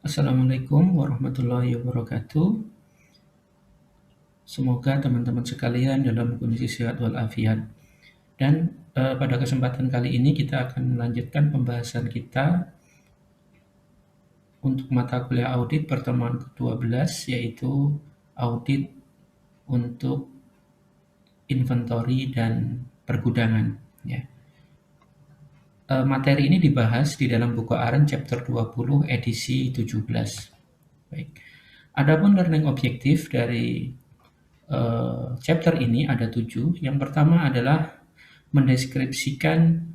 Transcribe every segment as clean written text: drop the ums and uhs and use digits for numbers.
Assalamualaikum warahmatullahi wabarakatuh. Semoga teman-teman sekalian dalam kondisi sehat walafiat. Dan pada kesempatan kali ini kita akan melanjutkan pembahasan kita untuk mata kuliah audit pertemuan ke-12, yaitu audit untuk inventory dan pergudangan. Ya. Materi ini dibahas di dalam buku Aren chapter 20 edisi 17. Baik. Adapun learning objektif dari chapter ini ada 7. Yang pertama adalah mendeskripsikan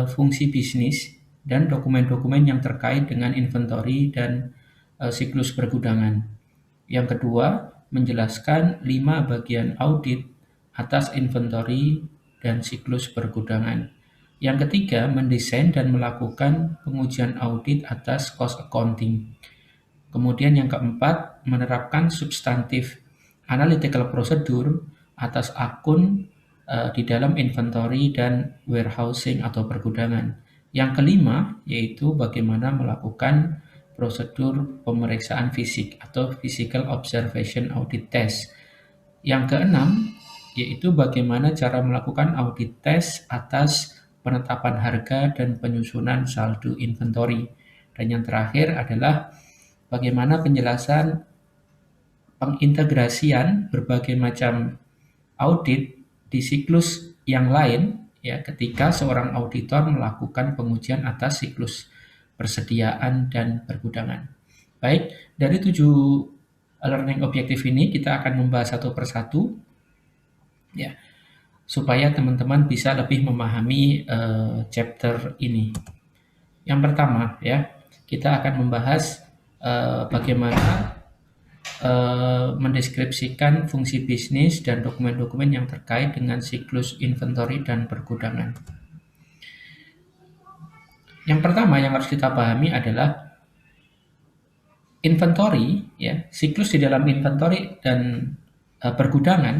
fungsi bisnis dan dokumen-dokumen yang terkait dengan inventory dan siklus pergudangan. Yang kedua, menjelaskan 5 bagian audit atas inventory dan siklus pergudangan. Yang ketiga, mendesain dan melakukan pengujian audit atas cost accounting. Kemudian yang keempat, menerapkan substantif analytical procedure atas akun di dalam inventory dan warehousing atau pergudangan. Yang kelima, yaitu bagaimana melakukan prosedur pemeriksaan fisik atau physical observation audit test. Yang keenam, yaitu bagaimana cara melakukan audit test atas penetapan harga dan penyusunan saldo inventory. Dan yang terakhir adalah bagaimana penjelasan pengintegrasian berbagai macam audit di siklus yang lain ya ketika seorang auditor melakukan pengujian atas siklus persediaan dan pergudangan. Baik, dari 7 learning objektif ini kita akan membahas satu persatu ya supaya teman-teman bisa lebih memahami chapter ini. Yang pertama ya, kita akan membahas bagaimana mendeskripsikan fungsi bisnis dan dokumen-dokumen yang terkait dengan siklus inventory dan pergudangan. Yang pertama yang harus kita pahami adalah inventory, ya, siklus di dalam inventory dan pergudangan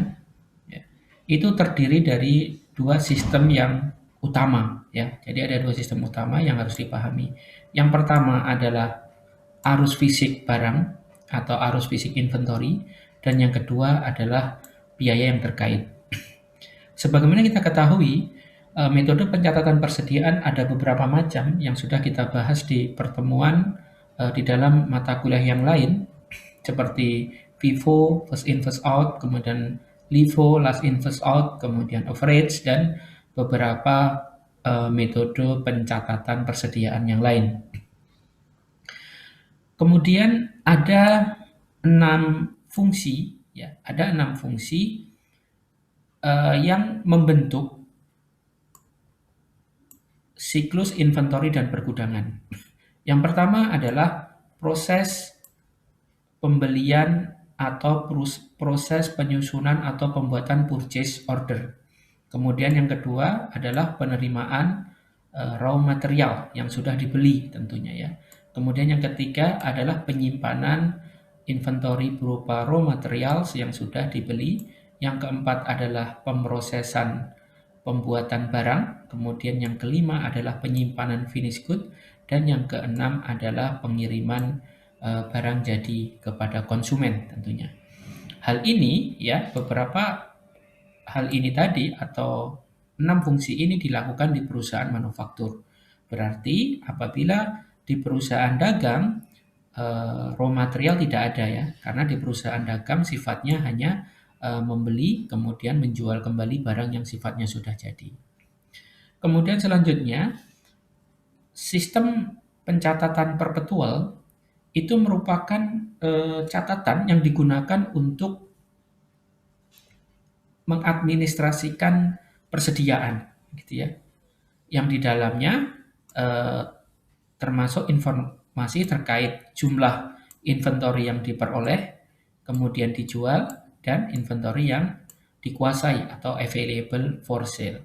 ya, itu terdiri dari 2 sistem yang utama, ya. Jadi ada 2 sistem utama yang harus dipahami. Yang pertama adalah arus fisik barang atau arus fisik inventory, dan yang kedua adalah biaya yang terkait. Sebagaimana kita ketahui, metode pencatatan persediaan ada beberapa macam yang sudah kita bahas di pertemuan di dalam mata kuliah yang lain, seperti FIFO, first in first out, kemudian LIFO, last in first out, kemudian average, dan beberapa metode pencatatan persediaan yang lain. Kemudian ada 6 fungsi, ya, ada 6 fungsi yang membentuk siklus inventory dan pergudangan. Yang pertama adalah proses pembelian atau proses penyusunan atau pembuatan purchase order. Kemudian yang kedua adalah penerimaan raw material yang sudah dibeli tentunya ya. Kemudian yang ketiga adalah penyimpanan inventory berupa raw materials yang sudah dibeli. Yang keempat adalah pemrosesan pembuatan barang. Kemudian yang kelima adalah penyimpanan finished good. Dan yang keenam adalah pengiriman barang jadi kepada konsumen tentunya. Hal ini ya, beberapa hal ini tadi atau 6 fungsi ini dilakukan di perusahaan manufaktur. Berarti apabila di perusahaan dagang raw material tidak ada ya, karena di perusahaan dagang sifatnya hanya membeli kemudian menjual kembali barang yang sifatnya sudah jadi. Kemudian selanjutnya, sistem pencatatan perpetual itu merupakan catatan yang digunakan untuk mengadministrasikan persediaan, gitu ya, yang di dalamnya termasuk informasi terkait jumlah inventory yang diperoleh, kemudian dijual, dan inventory yang dikuasai atau available for sale.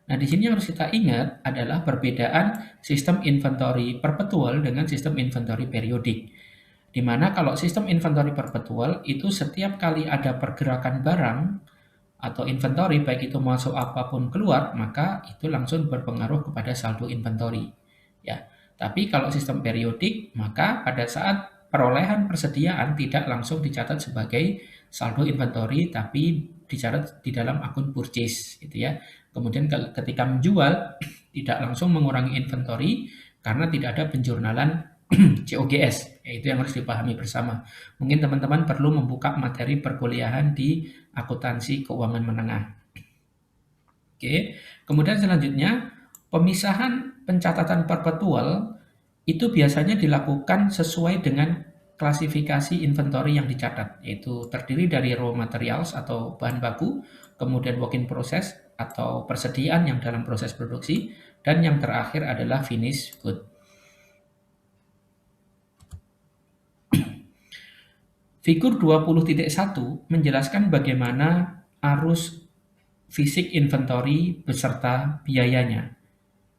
Nah, di sini yang harus kita ingat adalah perbedaan sistem inventory perpetual dengan sistem inventory periodik. Di mana kalau sistem inventory perpetual itu setiap kali ada pergerakan barang atau inventory, baik itu masuk apapun keluar, maka itu langsung berpengaruh kepada saldo inventory. Ya, Tapi kalau sistem periodik, maka pada saat perolehan persediaan tidak langsung dicatat sebagai saldo inventory, tapi dicatat di dalam akun purchase, gitu ya. Kemudian ketika menjual, tidak langsung mengurangi inventory karena tidak ada penjurnalan COGS, itu yang harus dipahami bersama. Mungkin teman-teman perlu membuka materi perkuliahan di akuntansi keuangan menengah. Oke, kemudian selanjutnya pemisahan pencatatan perpetual itu biasanya dilakukan sesuai dengan klasifikasi inventory yang dicatat, yaitu terdiri dari raw materials atau bahan baku, kemudian work in process atau persediaan yang dalam proses produksi, dan yang terakhir adalah finished good. Figur 20.1 menjelaskan bagaimana arus fisik inventory beserta biayanya.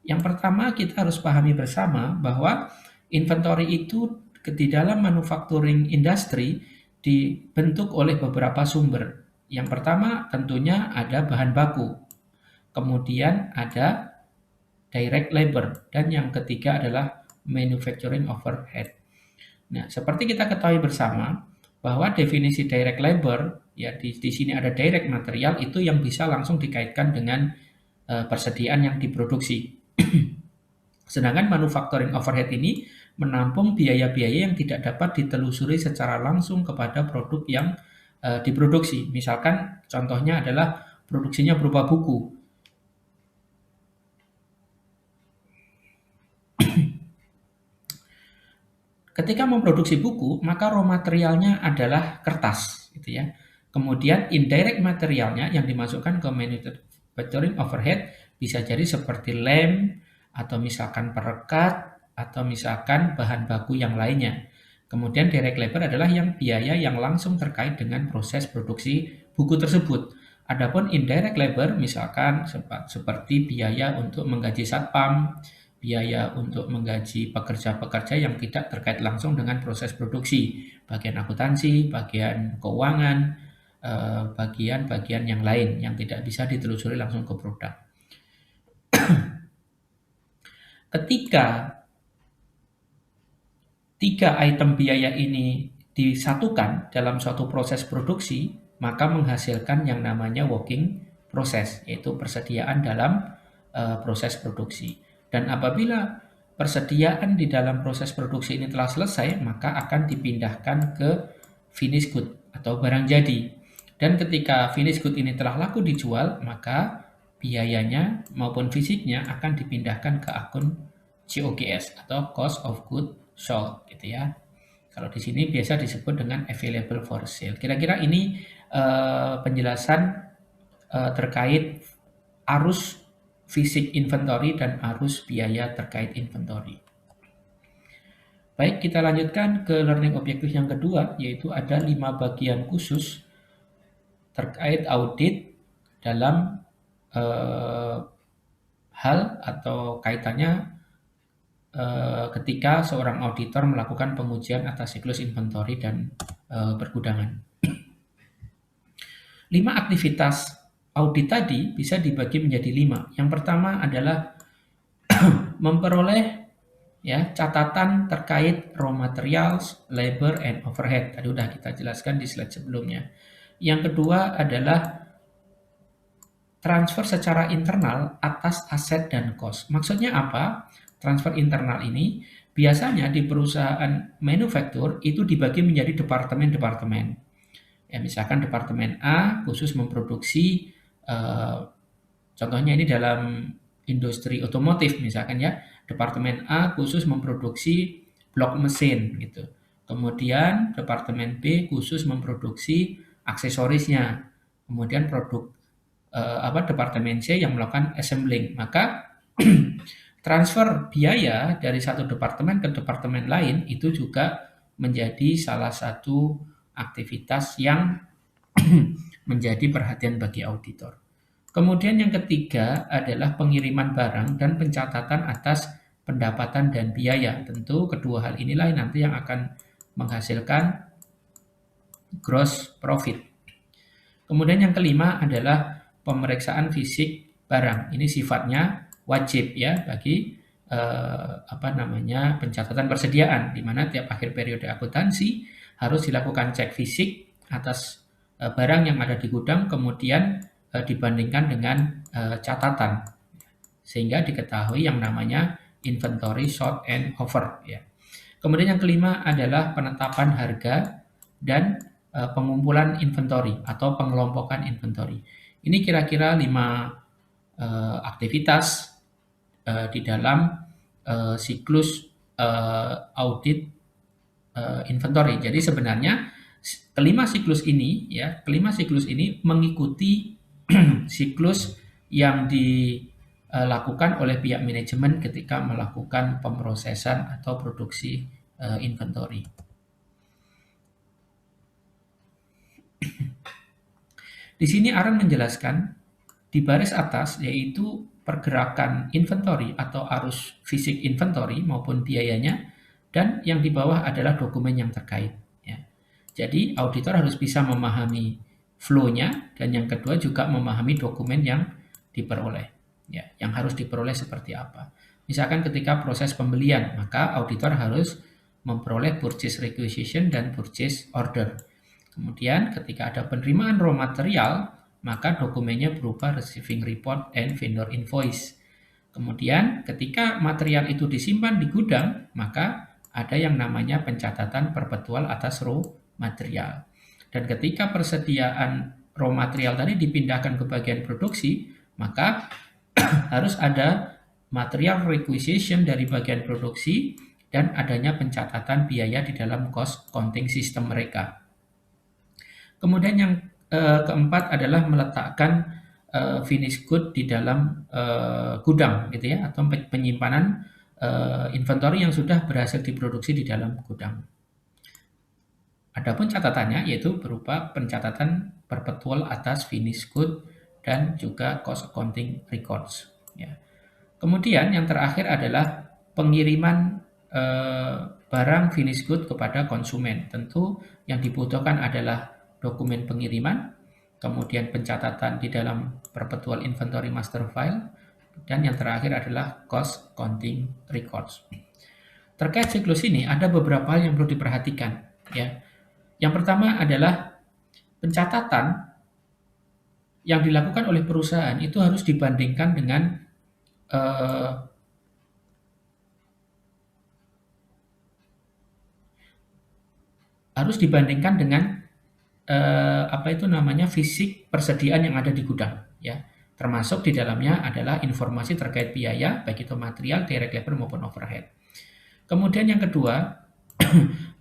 Yang pertama kita harus pahami bersama bahwa inventory itu di dalam manufacturing industry dibentuk oleh beberapa sumber. Yang pertama tentunya ada bahan baku, kemudian ada direct labor, dan yang ketiga adalah manufacturing overhead. Nah, seperti kita ketahui bersama bahwa definisi direct labor, ya di sini ada direct material, itu yang bisa langsung dikaitkan dengan persediaan yang diproduksi. Sedangkan manufacturing overhead ini menampung biaya-biaya yang tidak dapat ditelusuri secara langsung kepada produk yang diproduksi. Misalkan contohnya adalah produksinya berupa buku. Ketika memproduksi buku, maka raw materialnya adalah kertas, gitu ya. Kemudian indirect materialnya yang dimasukkan ke manufacturing overhead bisa jadi seperti lem, atau misalkan perekat, atau misalkan bahan baku yang lainnya. Kemudian direct labor adalah yang biaya yang langsung terkait dengan proses produksi buku tersebut. Adapun indirect labor misalkan seperti biaya untuk menggaji satpam, biaya untuk menggaji pekerja-pekerja yang tidak terkait langsung dengan proses produksi, bagian akuntansi, bagian keuangan, bagian-bagian yang lain yang tidak bisa ditelusuri langsung ke produk. Ketika tiga item biaya ini disatukan dalam suatu proses produksi, maka menghasilkan yang namanya working process, yaitu persediaan dalam proses produksi. Dan apabila persediaan di dalam proses produksi ini telah selesai, maka akan dipindahkan ke finished good atau barang jadi. Dan ketika finished good ini telah laku dijual, maka biayanya maupun fisiknya akan dipindahkan ke akun COGS atau cost of goods sold, gitu ya. Kalau di sini biasa disebut dengan available for sale. Kira-kira ini penjelasan terkait arus fisik inventory dan arus biaya terkait inventory. Baik, kita lanjutkan ke learning objektif yang kedua, yaitu ada 5 bagian khusus terkait audit dalam hal atau kaitannya ketika seorang auditor melakukan pengujian atas siklus inventory dan pergudangan. 5 aktivitas audit tadi bisa dibagi menjadi 5. Yang pertama adalah memperoleh ya catatan terkait raw materials, labor, and overhead. Tadi sudah kita jelaskan di slide sebelumnya. Yang kedua adalah transfer secara internal atas aset dan cost. Maksudnya apa? Transfer internal ini biasanya di perusahaan manufaktur itu dibagi menjadi departemen-departemen. Ya, misalkan departemen A khusus memproduksi contohnya ini dalam industri otomotif misalkan ya, departemen A khusus memproduksi blok mesin gitu. Kemudian departemen B khusus memproduksi aksesorisnya. Kemudian departemen C yang melakukan assembling. Maka transfer biaya dari satu departemen ke departemen lain itu juga menjadi salah satu aktivitas yang menjadi perhatian bagi auditor. Kemudian yang ketiga adalah pengiriman barang dan pencatatan atas pendapatan dan biaya. Tentu kedua hal inilah nanti yang akan menghasilkan gross profit. Kemudian yang kelima adalah pemeriksaan fisik barang. Ini sifatnya wajib ya bagi pencatatan persediaan, di mana tiap akhir periode akuntansi harus dilakukan cek fisik atas barang yang ada di gudang, kemudian dibandingkan dengan catatan, sehingga diketahui yang namanya inventory short and over, ya. Kemudian yang kelima adalah penetapan harga dan pengumpulan inventory atau pengelompokan inventory. Ini kira-kira 5 aktivitas di dalam siklus audit inventory. Jadi sebenarnya kelima siklus ini mengikuti siklus yang dilakukan oleh pihak manajemen ketika melakukan pemrosesan atau produksi inventory. Di sini Aaron menjelaskan di baris atas yaitu pergerakan inventory atau arus fisik inventory maupun biayanya, dan yang di bawah adalah dokumen yang terkait. Ya. Jadi auditor harus bisa memahami flow-nya, dan yang kedua juga memahami dokumen yang diperoleh. Ya, yang harus diperoleh seperti apa. Misalkan ketika proses pembelian, maka auditor harus memperoleh purchase requisition dan purchase order. Kemudian ketika ada penerimaan raw material, maka dokumennya berupa receiving report and vendor invoice. Kemudian ketika material itu disimpan di gudang, maka ada yang namanya pencatatan perpetual atas raw material. Dan ketika persediaan raw material tadi dipindahkan ke bagian produksi, maka harus ada material requisition dari bagian produksi dan adanya pencatatan biaya di dalam cost counting system mereka. Kemudian yang keempat adalah meletakkan finished good di dalam gudang, gitu ya, atau penyimpanan inventory yang sudah berhasil diproduksi di dalam gudang. Adapun catatannya yaitu berupa pencatatan perpetual atas finished good dan juga cost accounting records. Ya. Kemudian yang terakhir adalah pengiriman barang finished good kepada konsumen. Tentu yang dibutuhkan adalah dokumen pengiriman, kemudian pencatatan di dalam perpetual inventory master file, dan yang terakhir adalah cost counting records. Terkait siklus ini ada beberapa hal yang perlu diperhatikan, ya. Yang pertama adalah pencatatan yang dilakukan oleh perusahaan itu harus dibandingkan dengan fisik persediaan yang ada di gudang, ya. Termasuk di dalamnya adalah informasi terkait biaya, baik itu material, direct labor maupun overhead. Kemudian yang kedua,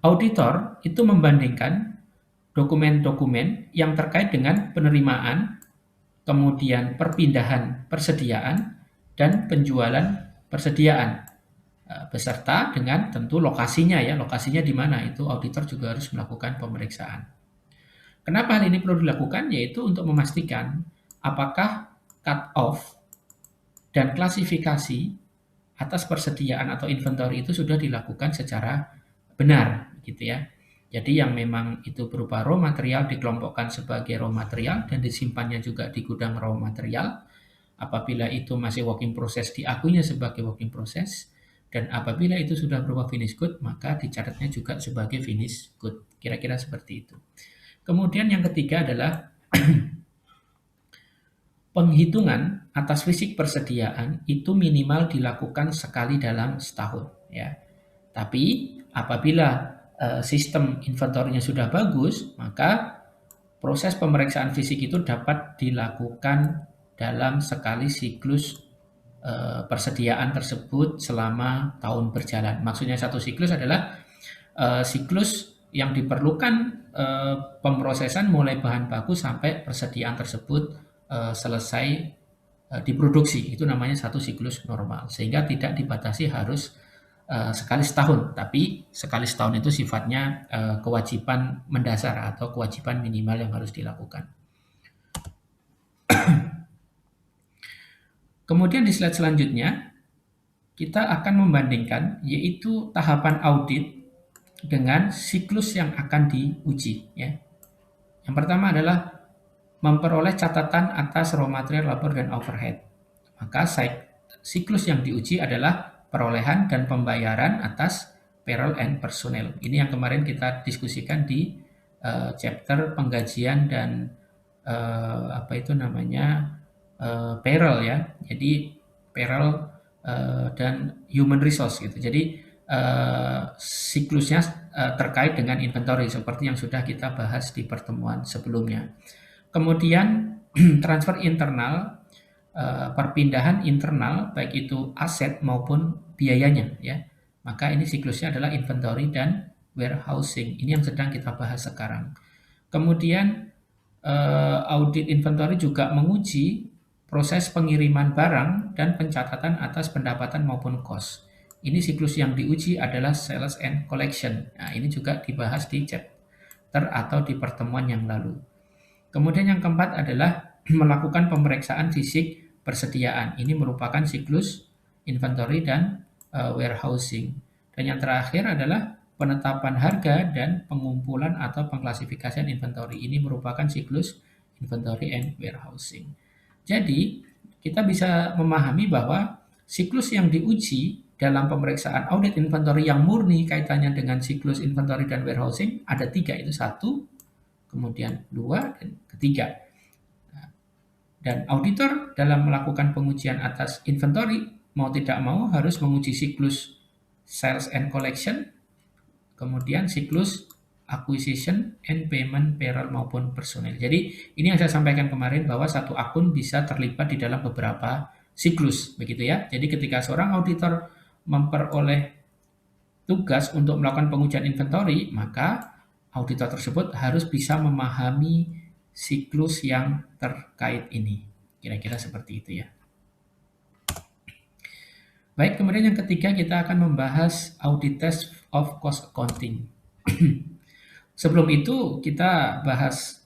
auditor itu membandingkan dokumen-dokumen yang terkait dengan penerimaan, kemudian perpindahan persediaan, dan penjualan persediaan, beserta dengan tentu lokasinya, ya, lokasinya di mana itu auditor juga harus melakukan pemeriksaan. Kenapa hal ini perlu dilakukan? Yaitu untuk memastikan apakah cut off dan klasifikasi atas persediaan atau inventory itu sudah dilakukan secara benar, gitu ya. Jadi yang memang itu berupa raw material dikelompokkan sebagai raw material dan disimpannya juga di gudang raw material. Apabila itu masih working process, diakuinya sebagai working process. Dan apabila itu sudah berupa finish good, maka dicatatnya juga sebagai finish good. Kira-kira seperti itu. Kemudian yang ketiga adalah penghitungan atas fisik persediaan itu minimal dilakukan sekali dalam setahun, ya. Tapi apabila sistem inventorinya sudah bagus, maka proses pemeriksaan fisik itu dapat dilakukan dalam sekali siklus persediaan tersebut selama tahun berjalan. Maksudnya satu siklus adalah siklus yang diperlukan pemrosesan mulai bahan baku sampai persediaan tersebut selesai diproduksi. Itu namanya satu siklus normal, sehingga tidak dibatasi harus sekali setahun, tapi sekali setahun itu sifatnya kewajiban mendasar atau kewajiban minimal yang harus dilakukan. Kemudian di slide selanjutnya kita akan membandingkan yaitu tahapan audit dengan siklus yang akan diuji, ya. Yang pertama adalah memperoleh catatan atas raw material, labor, dan overhead. Maka siklus yang diuji adalah perolehan dan pembayaran atas payroll and personnel. Ini yang kemarin kita diskusikan di chapter penggajian dan payroll ya. Jadi payroll dan human resource gitu. Jadi siklusnya terkait dengan inventory seperti yang sudah kita bahas di pertemuan sebelumnya. Kemudian transfer internal, perpindahan internal baik itu aset maupun biayanya ya. Maka ini siklusnya adalah inventory dan warehousing. Ini yang sedang kita bahas sekarang. Kemudian audit inventory juga menguji proses pengiriman barang dan pencatatan atas pendapatan maupun cost. Ini siklus yang diuji adalah sales and collection. Nah, ini juga dibahas di chapter atau di pertemuan yang lalu. Kemudian yang keempat adalah melakukan pemeriksaan fisik persediaan. Ini merupakan siklus inventory dan warehousing. Dan yang terakhir adalah penetapan harga dan pengumpulan atau pengklasifikasian inventory. Ini merupakan siklus inventory and warehousing. Jadi, kita bisa memahami bahwa siklus yang diuji dalam pemeriksaan audit inventory yang murni kaitannya dengan siklus inventory dan warehousing ada 3, itu 1, kemudian 2, dan ketiga. Dan auditor dalam melakukan pengujian atas inventory mau tidak mau harus menguji siklus sales and collection, kemudian siklus acquisition and payment, payroll maupun personel. Jadi ini yang saya sampaikan kemarin bahwa satu akun bisa terlibat di dalam beberapa siklus, begitu ya. Jadi ketika seorang auditor memperoleh tugas untuk melakukan pengujian inventory, maka auditor tersebut harus bisa memahami siklus yang terkait ini. Kira-kira seperti itu ya. Baik, kemudian yang ketiga kita akan membahas audit test of cost accounting. Sebelum itu kita bahas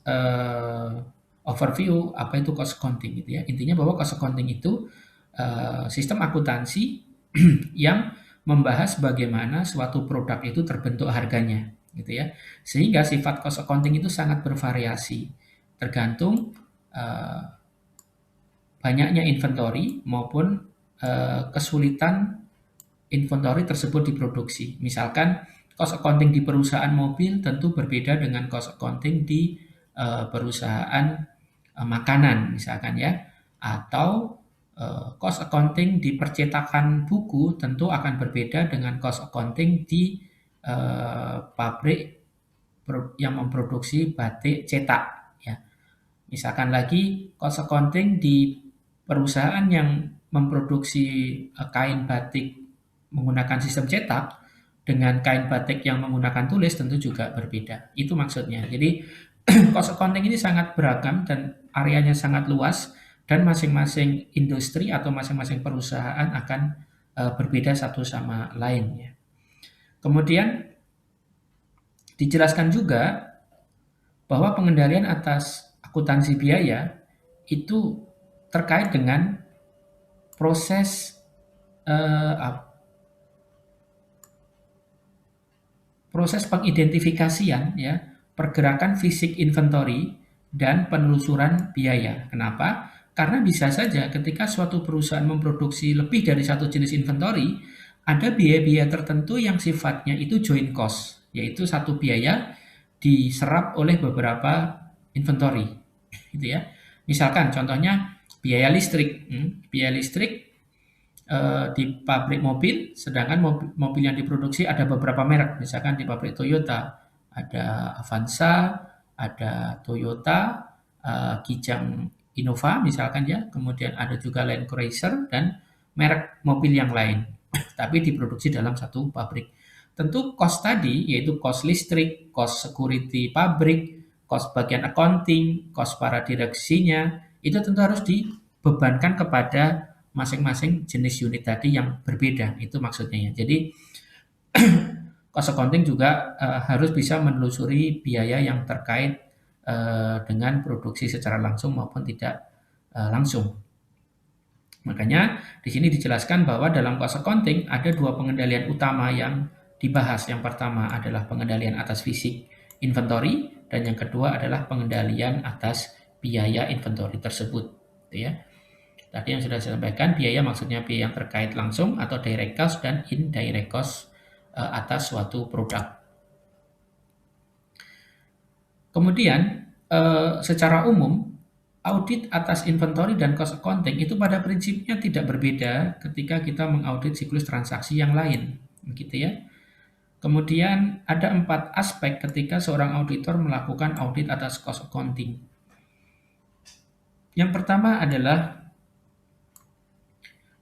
overview apa itu cost accounting gitu ya. Intinya bahwa cost accounting itu sistem akuntansi yang membahas bagaimana suatu produk itu terbentuk harganya gitu ya. Sehingga sifat cost accounting itu sangat bervariasi tergantung banyaknya inventory maupun kesulitan inventory tersebut diproduksi. Misalkan cost accounting di perusahaan mobil tentu berbeda dengan cost accounting di perusahaan makanan misalkan ya, atau cost accounting di percetakan buku tentu akan berbeda dengan cost accounting di pabrik yang memproduksi batik cetak ya. Misalkan lagi cost accounting di perusahaan yang memproduksi kain batik menggunakan sistem cetak dengan kain batik yang menggunakan tulis tentu juga berbeda. Itu maksudnya. Jadi cost accounting ini sangat beragam dan areanya sangat luas dan masing-masing industri atau masing-masing perusahaan akan berbeda satu sama lain ya. Kemudian dijelaskan juga bahwa pengendalian atas akuntansi biaya itu terkait dengan proses pengidentifikasian ya, pergerakan fisik inventory dan penelusuran biaya. Kenapa? Karena bisa saja ketika suatu perusahaan memproduksi lebih dari satu jenis inventory, ada biaya-biaya tertentu yang sifatnya itu joint cost, yaitu satu biaya diserap oleh beberapa inventory, gitu ya. Misalkan contohnya biaya listrik, biaya listrik di pabrik mobil, sedangkan mobil yang diproduksi ada beberapa merek, misalkan di pabrik Toyota ada Avanza, ada Toyota, Kijang Innova misalkan ya, kemudian ada juga Land Cruiser dan merek mobil yang lain, tapi diproduksi dalam satu pabrik. Tentu cost tadi, yaitu cost listrik, cost security pabrik, cost bagian accounting, cost para direksinya, itu tentu harus dibebankan kepada masing-masing jenis unit tadi yang berbeda. Itu maksudnya ya. Jadi cost accounting juga harus bisa menelusuri biaya yang terkait dengan produksi secara langsung maupun tidak langsung. Makanya di sini dijelaskan bahwa dalam cost accounting ada dua pengendalian utama yang dibahas. Yang pertama adalah pengendalian atas fisik inventory dan yang kedua adalah pengendalian atas biaya inventory tersebut, gitu ya. Tadi yang sudah saya sampaikan, biaya maksudnya biaya yang terkait langsung atau direct cost dan indirect cost atas suatu produk. Kemudian, secara umum, audit atas inventory dan cost accounting itu pada prinsipnya tidak berbeda ketika kita mengaudit siklus transaksi yang lain, begitu ya. Kemudian ada 4 aspek ketika seorang auditor melakukan audit atas cost accounting. Yang pertama adalah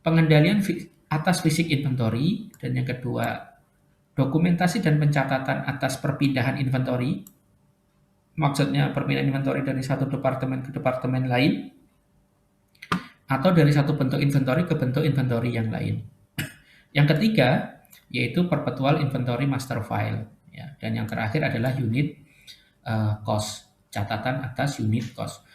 pengendalian atas fisik inventory, dan yang kedua dokumentasi dan pencatatan atas perpindahan inventory. Maksudnya perpindahan inventory dari satu departemen ke departemen lain, atau dari satu bentuk inventory ke bentuk inventory yang lain. Yang ketiga, yaitu perpetual inventory master file. Ya, dan yang terakhir adalah unit cost, catatan atas unit cost.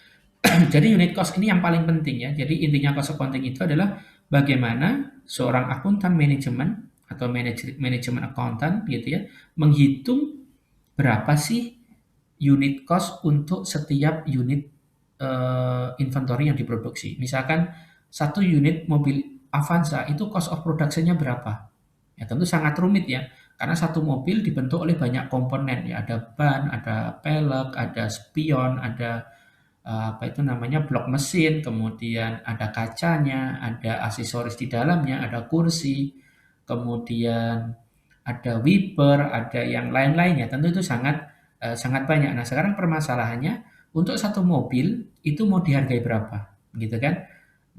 Jadi unit cost ini yang paling penting ya. Jadi intinya cost accounting itu adalah bagaimana seorang akuntan manajemen atau manajemen accountant gitu ya, menghitung berapa sih unit cost untuk setiap unit inventory yang diproduksi. Misalkan satu unit mobil Avanza itu cost of production-nya berapa? Ya tentu sangat rumit ya, karena satu mobil dibentuk oleh banyak komponen ya, ada ban, ada pelek, ada spion, ada apa itu namanya blok mesin, kemudian ada kacanya, ada aksesoris di dalamnya, ada kursi, kemudian ada wiper, ada yang lain-lainnya. Tentu itu sangat banyak. Nah, sekarang permasalahannya untuk satu mobil itu mau dihargai berapa, gitu kan?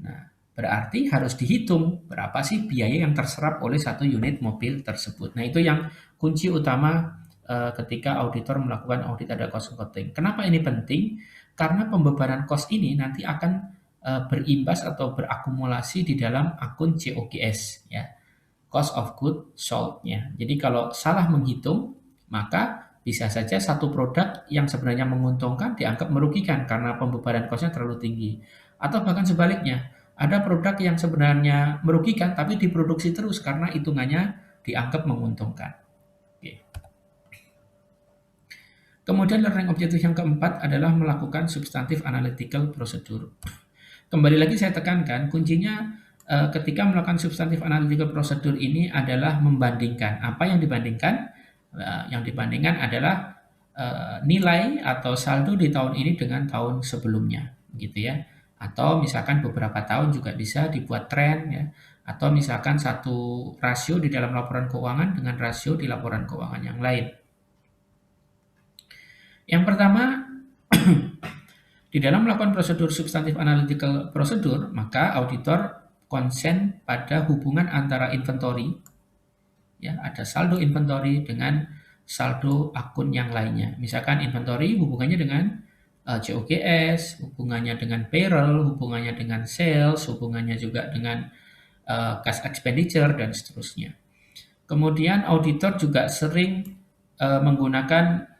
Nah, berarti harus dihitung berapa sih biaya yang terserap oleh satu unit mobil tersebut. Nah, itu yang kunci utama ketika auditor melakukan audit ada cost accounting. Kenapa ini penting? Karena pembebanan cost ini nanti akan berimbas atau berakumulasi di dalam akun COGS ya, cost of goods sold-nya. Jadi kalau salah menghitung, maka bisa saja satu produk yang sebenarnya menguntungkan dianggap merugikan karena pembebanan cost-nya terlalu tinggi. Atau bahkan sebaliknya, ada produk yang sebenarnya merugikan tapi diproduksi terus karena hitungannya dianggap menguntungkan. Oke. Kemudian learning objective yang keempat adalah melakukan substantive analytical procedure. Kembali lagi saya tekankan, kuncinya ketika melakukan substantive analytical procedure ini adalah membandingkan. Apa yang dibandingkan? Yang dibandingkan adalah nilai atau saldo di tahun ini dengan tahun sebelumnya, gitu ya. Atau misalkan beberapa tahun juga bisa dibuat tren ya. Atau misalkan satu rasio di dalam laporan keuangan dengan rasio di laporan keuangan yang lain. Yang pertama, di dalam melakukan prosedur substantif analytical procedure, maka auditor konsen pada hubungan antara inventory, ya ada saldo inventory dengan saldo akun yang lainnya. Misalkan inventory hubungannya dengan COGS, hubungannya dengan payroll, hubungannya dengan sales, hubungannya juga dengan cash expenditure, dan seterusnya. Kemudian auditor juga sering menggunakan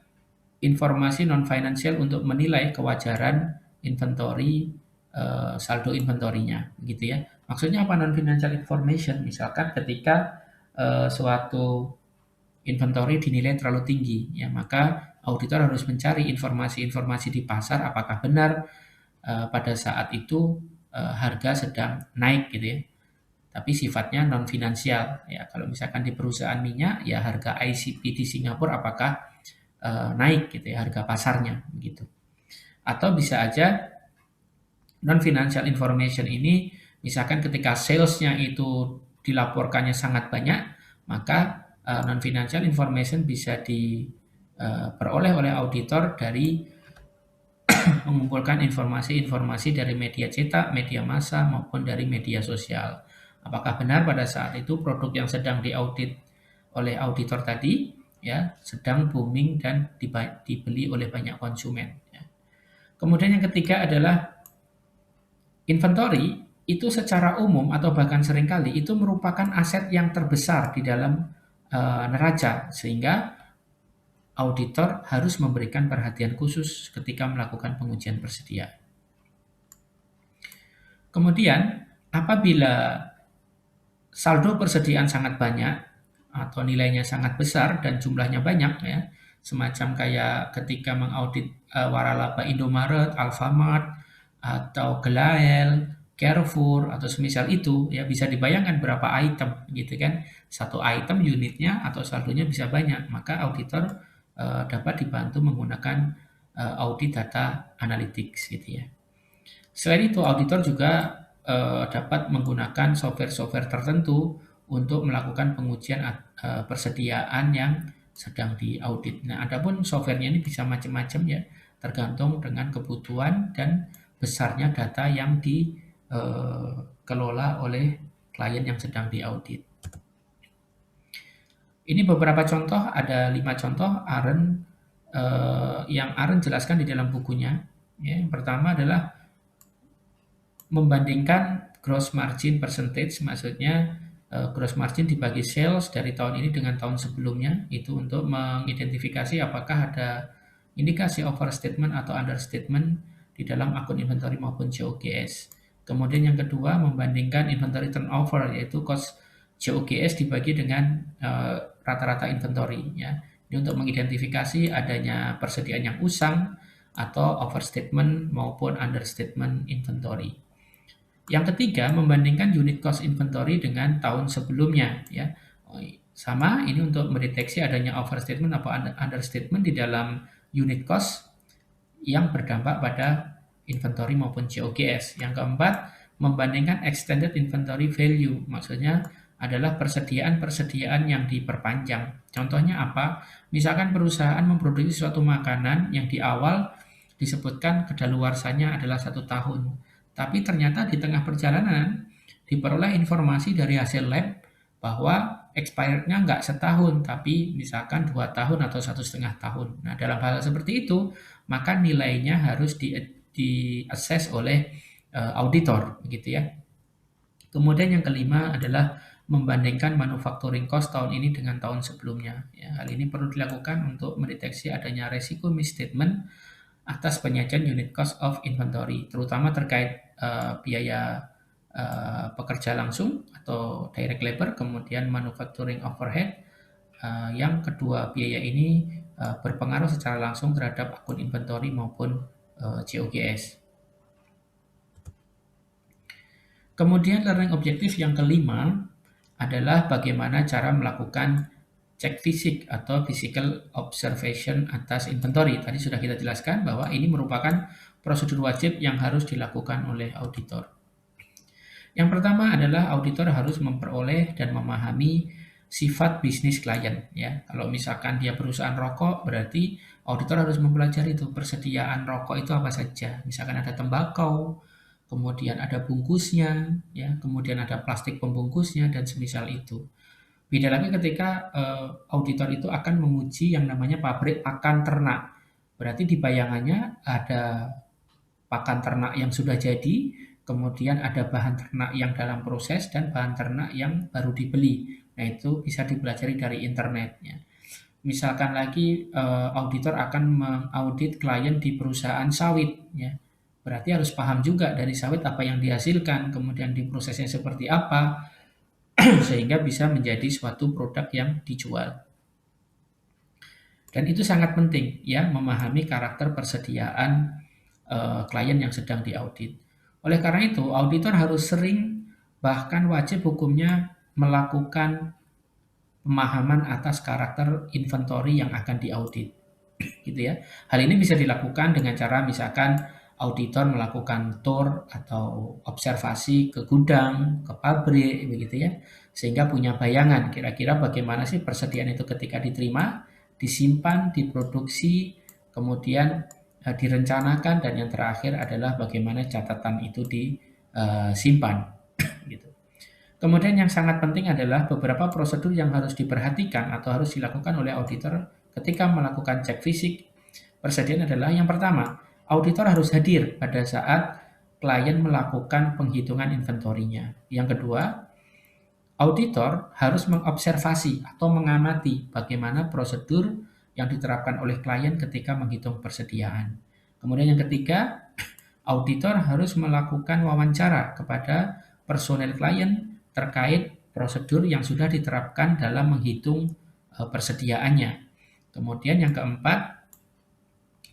informasi non-financial untuk menilai kewajaran inventory, saldo inventorinya, gitu ya. Maksudnya apa non-financial information? Misalkan ketika suatu inventory dinilai terlalu tinggi, ya maka auditor harus mencari informasi-informasi di pasar apakah benar pada saat itu harga sedang naik, gitu ya. Tapi sifatnya non-finansial, ya. Kalau misalkan di perusahaan minyak, ya harga ICP di Singapura apakah naik gitu ya harga pasarnya begitu. Atau bisa aja non financial information ini misalkan ketika salesnya itu dilaporkannya sangat banyak, maka non financial information bisa diperoleh oleh auditor dari mengumpulkan informasi-informasi dari media cetak, media massa maupun dari media sosial. Apakah benar pada saat itu produk yang sedang diaudit oleh auditor tadi ya sedang booming dan dibeli oleh banyak konsumen ya. Kemudian yang ketiga adalah inventory itu secara umum atau bahkan seringkali itu merupakan aset yang terbesar di dalam neraca, sehingga auditor harus memberikan perhatian khusus ketika melakukan pengujian persediaan. Kemudian apabila saldo persediaan sangat banyak atau nilainya sangat besar dan jumlahnya banyak ya, semacam kayak ketika mengaudit waralaba Indomaret, Alfamart, atau Gelael, Carrefour atau semisal itu, ya bisa dibayangkan berapa item gitu kan. Satu item unitnya atau saldonya bisa banyak, maka auditor dapat dibantu menggunakan audit data analytics gitu ya. Selain itu, auditor juga dapat menggunakan software-software tertentu untuk melakukan pengujian persediaan yang sedang diaudit. Nah, adapun softwarenya ini bisa macam-macam ya, tergantung dengan kebutuhan dan besarnya data yang dikelola oleh klien yang sedang diaudit. Ini beberapa contoh, ada 5 contoh yang Aaron jelaskan di dalam bukunya. Ya, yang pertama adalah membandingkan gross margin percentage, maksudnya gross margin dibagi sales dari tahun ini dengan tahun sebelumnya, itu untuk mengidentifikasi apakah ada indikasi overstatement atau understatement di dalam akun inventory maupun COGS. Kemudian yang kedua, membandingkan inventory turnover, yaitu cost COGS dibagi dengan rata-rata inventory. Ya. Ini untuk mengidentifikasi adanya persediaan yang usang atau overstatement maupun understatement inventory. Yang ketiga, membandingkan unit cost inventory dengan tahun sebelumnya. Ya. Sama, ini untuk mendeteksi adanya overstatement atau understatement di dalam unit cost yang berdampak pada inventory maupun COGS. Yang keempat, membandingkan extended inventory value. Maksudnya adalah persediaan-persediaan yang diperpanjang. Contohnya apa? Misalkan perusahaan memproduksi suatu makanan yang di awal disebutkan kedaluarsanya adalah 1 tahun. Tapi ternyata di tengah perjalanan diperoleh informasi dari hasil lab bahwa expirednya nggak setahun, tapi misalkan 2 tahun atau 1,5 tahun. Nah, dalam hal seperti itu, maka nilainya harus di-assess oleh auditor, begitu ya. Kemudian yang kelima adalah membandingkan manufacturing cost tahun ini dengan tahun sebelumnya. Ya, hal ini perlu dilakukan untuk mendeteksi adanya resiko misstatement atas penyajian unit cost of inventory, terutama terkait biaya pekerja langsung atau direct labor, kemudian manufacturing overhead. Yang kedua, biaya ini berpengaruh secara langsung terhadap akun inventory maupun COGS. Kemudian learning objektif yang kelima adalah bagaimana cara melakukan cek fisik atau physical observation atas inventory. Tadi sudah kita jelaskan bahwa ini merupakan prosedur wajib yang harus dilakukan oleh auditor. Yang pertama adalah auditor harus memperoleh dan memahami sifat bisnis klien. Ya, kalau misalkan dia perusahaan rokok, berarti auditor harus mempelajari itu persediaan rokok itu apa saja. Misalkan ada tembakau, kemudian ada bungkusnya, ya, kemudian ada plastik pembungkusnya dan semisal itu. Beda lagi ketika auditor itu akan menguji yang namanya pabrik pakan ternak. Berarti di bayangannya ada pakan ternak yang sudah jadi, kemudian ada bahan ternak yang dalam proses dan bahan ternak yang baru dibeli. Nah, itu bisa dipelajari dari internetnya. Misalkan lagi auditor akan mengaudit klien di perusahaan sawit, ya. Berarti harus paham juga dari sawit apa yang dihasilkan, kemudian diprosesnya seperti apa, sehingga bisa menjadi suatu produk yang dijual. Dan itu sangat penting ya, memahami karakter persediaan klien yang sedang diaudit. Oleh karena itu, auditor harus sering bahkan wajib hukumnya melakukan pemahaman atas karakter inventory yang akan diaudit. Gitu ya. Hal ini bisa dilakukan dengan cara misalkan auditor melakukan tour atau observasi ke gudang, ke pabrik, begitu ya, sehingga punya bayangan kira-kira bagaimana sih persediaan itu ketika diterima, disimpan, diproduksi, kemudian direncanakan, dan yang terakhir adalah bagaimana catatan itu disimpan. Gitu. Kemudian yang sangat penting adalah beberapa prosedur yang harus diperhatikan atau harus dilakukan oleh auditor ketika melakukan cek fisik persediaan adalah yang pertama, auditor harus hadir pada saat klien melakukan penghitungan inventorinya. Yang kedua, auditor harus mengobservasi atau mengamati bagaimana prosedur yang diterapkan oleh klien ketika menghitung persediaan. Kemudian yang ketiga, auditor harus melakukan wawancara kepada personel klien terkait prosedur yang sudah diterapkan dalam menghitung persediaannya. Kemudian yang keempat,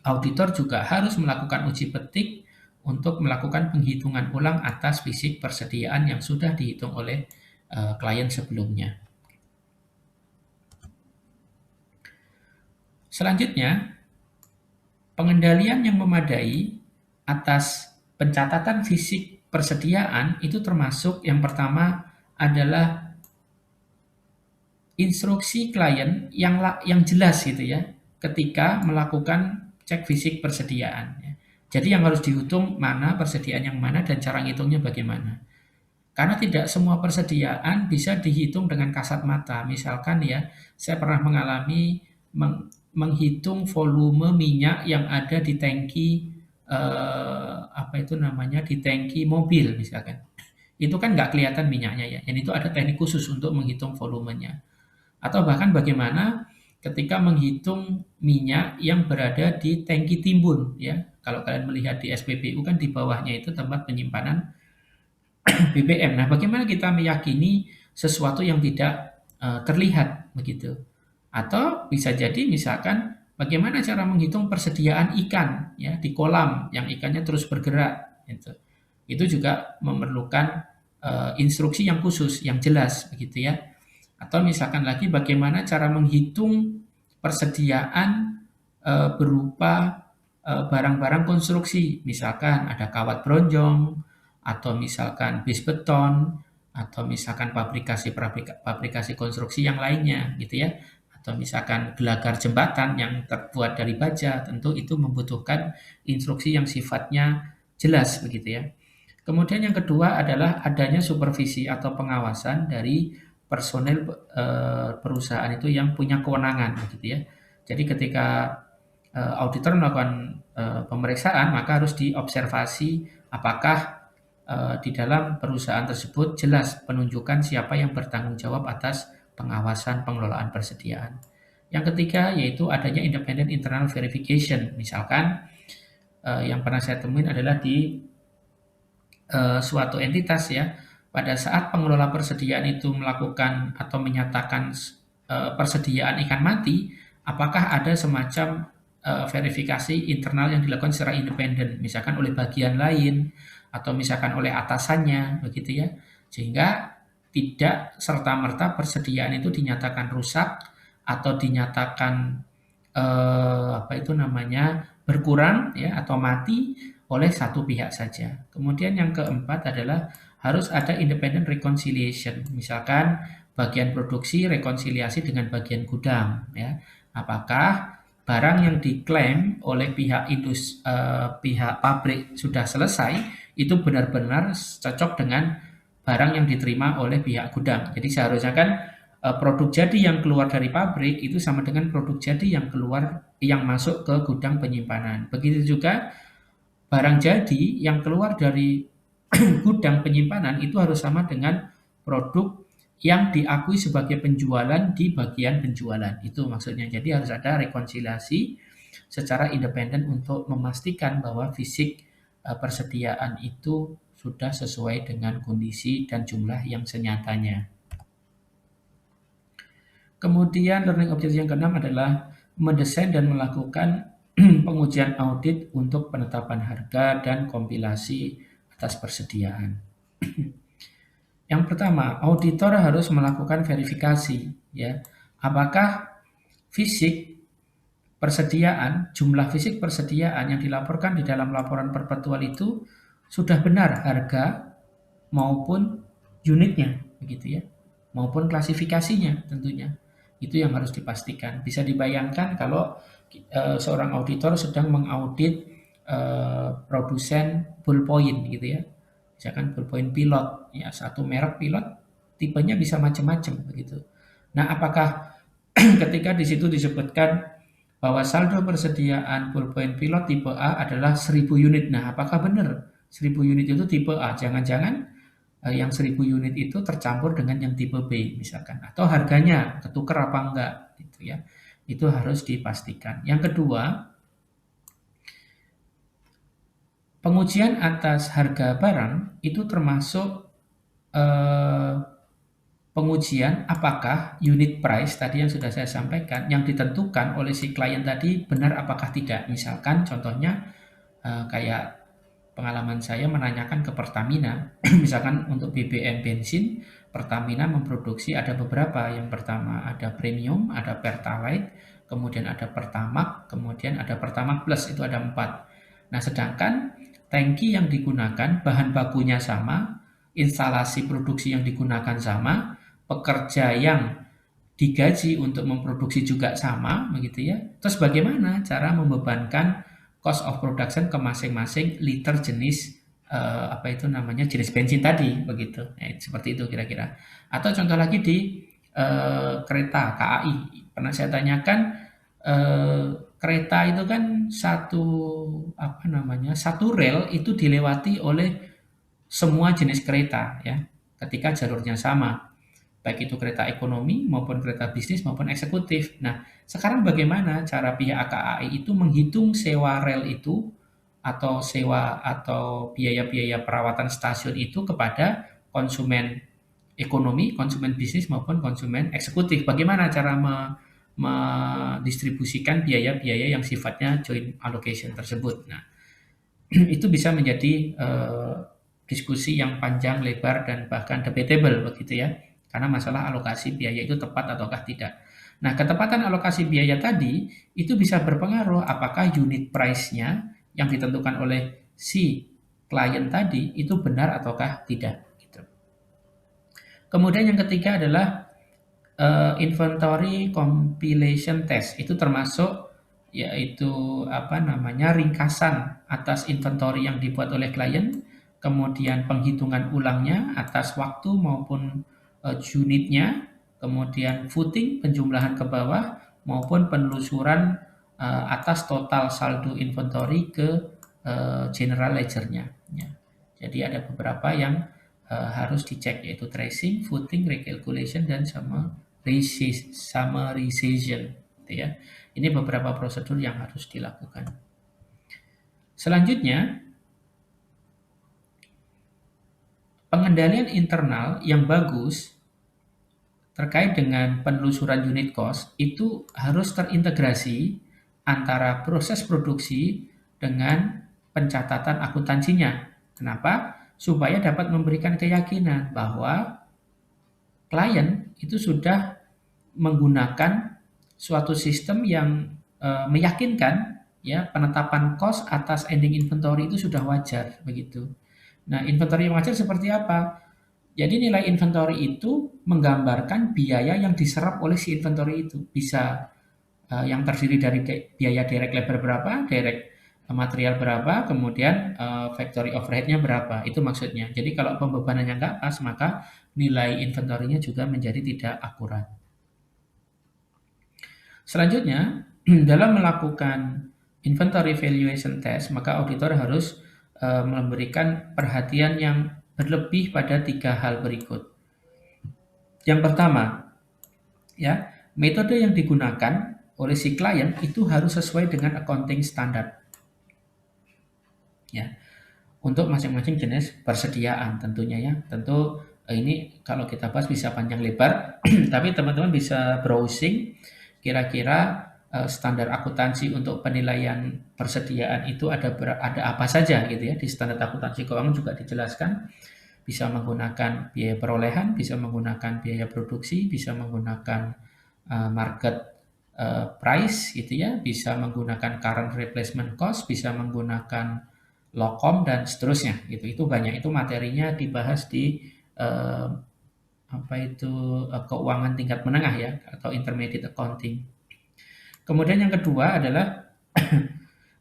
auditor juga harus melakukan uji petik untuk melakukan penghitungan ulang atas fisik persediaan yang sudah dihitung oleh klien sebelumnya. Selanjutnya, pengendalian yang memadai atas pencatatan fisik persediaan itu termasuk yang pertama adalah instruksi klien yang jelas gitu ya, ketika melakukan cek fisik persediaan. Jadi yang harus dihitung mana persediaan yang mana dan cara ngitungnya bagaimana. Karena tidak semua persediaan bisa dihitung dengan kasat mata. Misalkan ya, saya pernah mengalami menghitung volume minyak yang ada di tangki di tangki mobil misalkan. Itu kan nggak kelihatan minyaknya ya. Dan itu ada teknik khusus untuk menghitung volumenya. Atau bahkan bagaimana ketika menghitung minyak yang berada di tangki timbun ya. Kalau kalian melihat di SPBU kan di bawahnya itu tempat penyimpanan BBM. Nah, bagaimana kita meyakini sesuatu yang tidak terlihat begitu? Atau bisa jadi misalkan bagaimana cara menghitung persediaan ikan ya di kolam yang ikannya terus bergerak gitu. Itu juga memerlukan instruksi yang khusus, yang jelas begitu ya. Atau misalkan lagi bagaimana cara menghitung persediaan berupa barang-barang konstruksi, misalkan ada kawat bronjong, atau misalkan bis beton, atau misalkan pabrikasi konstruksi yang lainnya gitu ya, atau misalkan gelagar jembatan yang terbuat dari baja, tentu itu membutuhkan instruksi yang sifatnya jelas begitu ya. Kemudian yang kedua adalah adanya supervisi atau pengawasan dari personel perusahaan itu yang punya kewenangan begitu ya. Jadi ketika auditor melakukan pemeriksaan maka harus diobservasi apakah di dalam perusahaan tersebut jelas penunjukan siapa yang bertanggung jawab atas pengawasan pengelolaan persediaan. Yang ketiga yaitu adanya independent internal verification. Misalkan yang pernah saya temuin adalah di suatu entitas ya, pada saat pengelola persediaan itu melakukan atau menyatakan persediaan ikan mati, apakah ada semacam verifikasi internal yang dilakukan secara independen, misalkan oleh bagian lain atau misalkan oleh atasannya, begitu ya, sehingga tidak serta-merta persediaan itu dinyatakan rusak atau dinyatakan berkurang ya atau mati oleh satu pihak saja. Kemudian yang keempat adalah harus ada independent reconciliation. Misalkan bagian produksi rekonsiliasi dengan bagian gudang ya. Apakah barang yang diklaim oleh pihak pabrik sudah selesai itu benar-benar cocok dengan barang yang diterima oleh pihak gudang. Jadi seharusnya kan produk jadi yang keluar dari pabrik itu sama dengan produk jadi yang masuk ke gudang penyimpanan. Begitu juga barang jadi yang keluar dari gudang penyimpanan itu harus sama dengan produk yang diakui sebagai penjualan di bagian penjualan. Itu maksudnya. Jadi harus ada rekonsiliasi secara independen untuk memastikan bahwa fisik persediaan itu sudah sesuai dengan kondisi dan jumlah yang senyatanya. Kemudian learning objective yang keenam adalah mendesain dan melakukan pengujian audit untuk penetapan harga dan kompilasi atas persediaan. Yang pertama, auditor harus melakukan verifikasi ya. Apakah fisik persediaan, jumlah fisik persediaan yang dilaporkan di dalam laporan perpetual itu sudah benar harga maupun unitnya begitu ya. Maupun klasifikasinya tentunya. Itu yang harus dipastikan. Bisa dibayangkan kalau seorang auditor sedang mengaudit produsen ballpoint gitu ya. Misalkan ballpoint pilot, ya satu merek pilot, tipenya bisa macam-macam begitu. Nah, apakah ketika di situ disebutkan bahwa saldo persediaan ballpoint pilot tipe A adalah 1000 unit. Nah, apakah benar 1000 unit itu tipe A? Jangan-jangan yang 1000 unit itu tercampur dengan yang tipe B misalkan, atau harganya ketukar apa enggak gitu ya. Itu harus dipastikan. Yang kedua, pengujian atas harga barang itu termasuk pengujian apakah unit price tadi yang sudah saya sampaikan yang ditentukan oleh si klien tadi benar apakah tidak. Misalkan contohnya kayak pengalaman saya menanyakan ke Pertamina, misalkan untuk BBM bensin, Pertamina memproduksi ada beberapa. Yang pertama ada Premium, ada Pertalite, kemudian ada Pertamax, kemudian ada Pertamax Plus, itu ada 4. Nah, sedangkan tangki yang digunakan, bahan bakunya sama, instalasi produksi yang digunakan sama, pekerja yang digaji untuk memproduksi juga sama, begitu ya. Terus bagaimana cara membebankan cost of production ke masing-masing liter jenis apa itu namanya jenis bensin tadi, begitu. Seperti itu kira-kira. Atau contoh lagi di kereta KAI, pernah saya tanyakan eh, kereta itu kan satu apa namanya satu rel itu dilewati oleh semua jenis kereta ya, ketika jalurnya sama, baik itu kereta ekonomi maupun kereta bisnis maupun eksekutif. Nah, sekarang bagaimana cara pihak KAI itu menghitung sewa rel itu atau sewa atau biaya-biaya perawatan stasiun itu kepada konsumen ekonomi, konsumen bisnis maupun konsumen eksekutif. Bagaimana cara mendistribusikan biaya-biaya yang sifatnya joint allocation tersebut. Nah, itu bisa menjadi diskusi yang panjang, lebar, dan bahkan debatable begitu ya. Karena masalah alokasi biaya itu tepat ataukah tidak. Nah, ketepatan alokasi biaya tadi itu bisa berpengaruh apakah unit price-nya yang ditentukan oleh si klien tadi itu benar ataukah tidak. Gitu. Kemudian yang ketiga adalah inventory compilation test. Itu termasuk yaitu apa namanya ringkasan atas inventory yang dibuat oleh klien, kemudian penghitungan ulangnya atas waktu maupun unitnya, kemudian footing penjumlahan ke bawah maupun penelusuran atas total saldo inventory ke general ledger-nya. Ya. Jadi ada beberapa yang harus dicek yaitu tracing, footing, recalculation dan summarization. Gitu ya. Ini beberapa prosedur yang harus dilakukan. Selanjutnya, pengendalian internal yang bagus terkait dengan penelusuran unit cost itu harus terintegrasi antara proses produksi dengan pencatatan akuntansinya. Kenapa? Supaya dapat memberikan keyakinan bahwa klien itu sudah menggunakan suatu sistem yang meyakinkan ya penetapan cost atas ending inventory itu sudah wajar begitu. Nah, inventory yang wajar seperti apa? Jadi nilai inventory itu menggambarkan biaya yang diserap oleh si inventory itu. Bisa yang terdiri dari biaya direct labor berapa, direct material berapa, kemudian factory overhead-nya berapa. Itu maksudnya. Jadi kalau pembebanannya nggak pas, maka nilai inventory-nya juga menjadi tidak akurat. Selanjutnya, dalam melakukan inventory valuation test, maka auditor harus memberikan perhatian yang berlebih pada 3 hal berikut. Yang pertama, ya, metode yang digunakan oleh si klien itu harus sesuai dengan accounting standard. Ya, untuk masing-masing jenis persediaan tentunya ya. Tentu ini kalau kita bahas bisa panjang lebar, tapi teman-teman bisa browsing kira-kira standar akuntansi untuk penilaian persediaan itu ada apa saja gitu ya. Di standar akuntansi keuangan juga dijelaskan. Bisa menggunakan biaya perolehan, bisa menggunakan biaya produksi, bisa menggunakan market price gitu ya, bisa menggunakan current replacement cost, bisa menggunakan lokom dan seterusnya gitu. Itu banyak, itu materinya dibahas di apa itu keuangan tingkat menengah ya atau intermediate accounting. Kemudian yang kedua adalah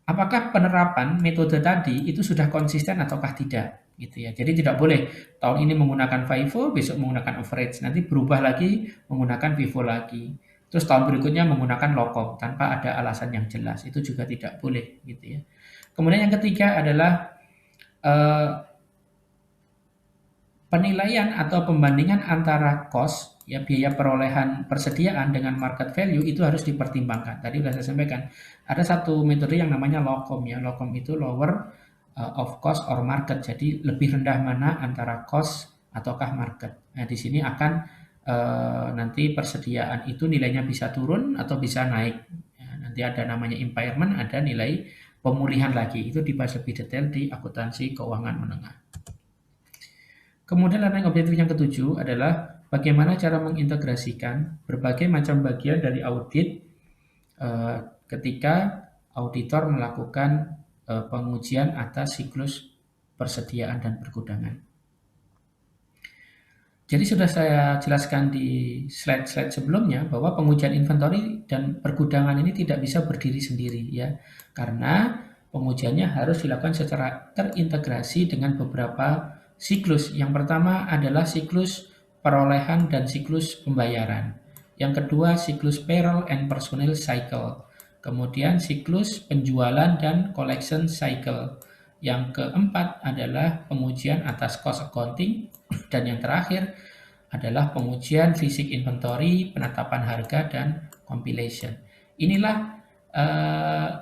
apakah penerapan metode tadi itu sudah konsisten ataukah tidak gitu ya. Jadi tidak boleh tahun ini menggunakan FIFO, besok menggunakan average, nanti berubah lagi menggunakan FIFO lagi. Terus tahun berikutnya menggunakan lokom tanpa ada alasan yang jelas. Itu juga tidak boleh gitu ya. Kemudian yang ketiga adalah penilaian atau pembandingan antara cost ya biaya perolehan persediaan dengan market value itu harus dipertimbangkan. Tadi sudah saya sampaikan, ada satu metode yang namanya LOCOM ya. LOCOM itu lower of cost or market. Jadi lebih rendah mana antara cost ataukah market. Nah, di sini akan nanti persediaan itu nilainya bisa turun atau bisa naik. Ya, nanti ada namanya impairment, ada nilai pemulihan lagi. Itu dibahas lebih detail di akuntansi keuangan menengah. Kemudian learning objektif yang ketujuh adalah bagaimana cara mengintegrasikan berbagai macam bagian dari audit ketika auditor melakukan pengujian atas siklus persediaan dan pergudangan. Jadi sudah saya jelaskan di slide-slide sebelumnya bahwa pengujian inventory dan pergudangan ini tidak bisa berdiri sendiri ya. Karena pengujiannya harus dilakukan secara terintegrasi dengan beberapa siklus. Yang pertama adalah siklus perolehan dan siklus pembayaran. Yang kedua siklus payroll and personnel cycle. Kemudian siklus penjualan dan collection cycle. Yang keempat adalah pengujian atas cost accounting, dan yang terakhir adalah pengujian fisik inventory, penetapan harga, dan compilation. Inilah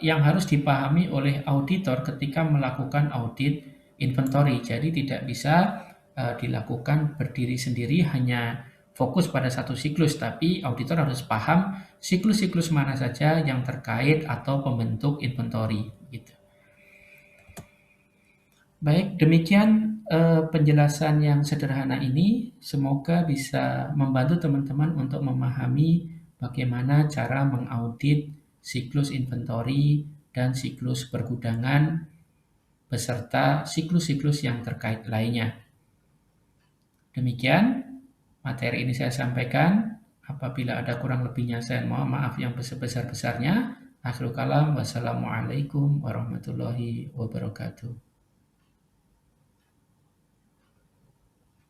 yang harus dipahami oleh auditor ketika melakukan audit inventory. Jadi tidak bisa dilakukan berdiri sendiri hanya fokus pada satu siklus, tapi auditor harus paham siklus-siklus mana saja yang terkait atau pembentuk inventory gitu. Baik, demikian penjelasan yang sederhana ini. Semoga bisa membantu teman-teman untuk memahami bagaimana cara mengaudit siklus inventory dan siklus pergudangan beserta siklus-siklus yang terkait lainnya. Demikian materi ini saya sampaikan. Apabila ada kurang lebihnya saya mohon maaf yang sebesar-besarnya. Akhirul kalam, wassalamualaikum warahmatullahi wabarakatuh.